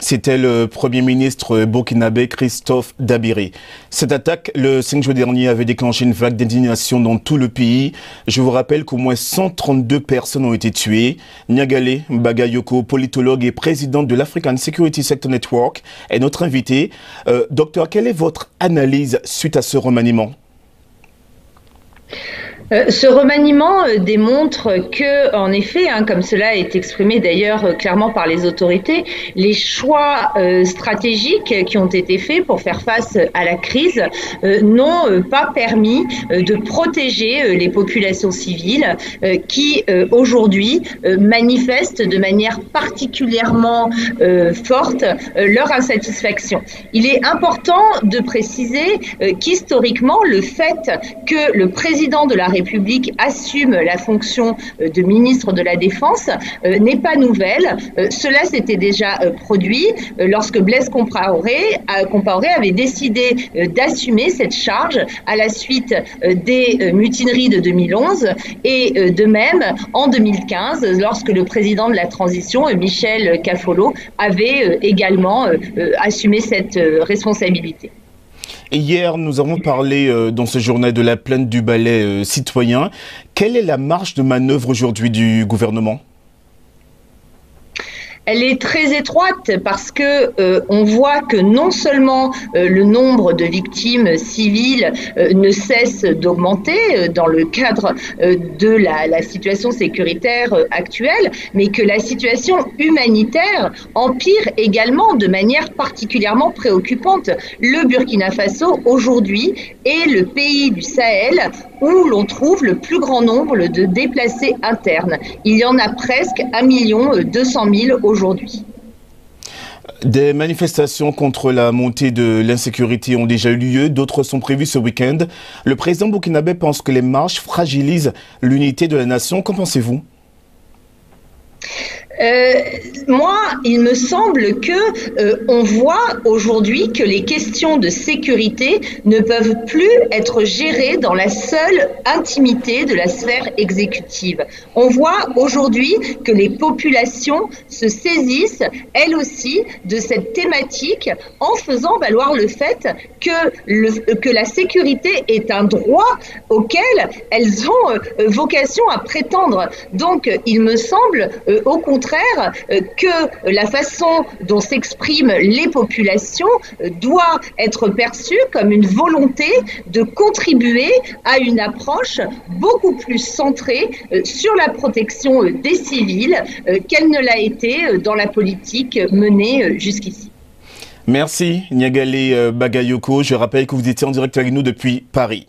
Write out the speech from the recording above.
C'était le Premier ministre burkinabé Christophe Dabiri. Cette attaque, le 5 juin dernier, avait déclenché une vague d'indignation dans tout le pays. Je vous rappelle qu'au moins 132 personnes ont été tuées. Nyagale Bagayoko, politologue et président de l'African Security Sector Network, est notre invité. Docteur, quelle est votre analyse suite à ce remaniement ? Ce remaniement démontre que, en effet, comme cela est exprimé d'ailleurs clairement par les autorités, les choix stratégiques qui ont été faits pour faire face à la crise n'ont pas permis de protéger les populations civiles qui aujourd'hui manifestent de manière particulièrement forte leur insatisfaction. Il est important de préciser qu'historiquement, le fait que le président de la République assume la fonction de ministre de la Défense n'est pas nouvelle. Cela s'était déjà produit lorsque Blaise Compaoré avait décidé d'assumer cette charge à la suite des mutineries de 2011 et de même en 2015 lorsque le président de la transition, Michel Kafolo, avait également assumé cette responsabilité. Hier, nous avons parlé dans ce journal de la plainte du balai citoyen. Quelle est la marge de manœuvre aujourd'hui du gouvernement ? Elle est très étroite parce que on voit que non seulement le nombre de victimes civiles ne cesse d'augmenter dans le cadre de la situation sécuritaire actuelle, mais que la situation humanitaire empire également de manière particulièrement préoccupante. Le Burkina Faso aujourd'hui est le pays du Sahel où l'on trouve le plus grand nombre de déplacés internes. Il y en a presque 1 200 000 aujourd'hui. Des manifestations contre la montée de l'insécurité ont déjà eu lieu, d'autres sont prévues ce week-end. Le président burkinabé pense que les marches fragilisent l'unité de la nation. Qu'en pensez-vous ? Moi, il me semble que on voit aujourd'hui que les questions de sécurité ne peuvent plus être gérées dans la seule intimité de la sphère exécutive. On voit aujourd'hui que les populations se saisissent, elles aussi, de cette thématique en faisant valoir le fait que la sécurité est un droit auquel elles ont vocation à prétendre. Donc, il me semble, au contraire, que la façon dont s'expriment les populations doit être perçue comme une volonté de contribuer à une approche beaucoup plus centrée sur la protection des civils qu'elle ne l'a été dans la politique menée jusqu'ici. Merci Nyagale Bagayoko. Je rappelle que vous étiez en direct avec nous depuis Paris.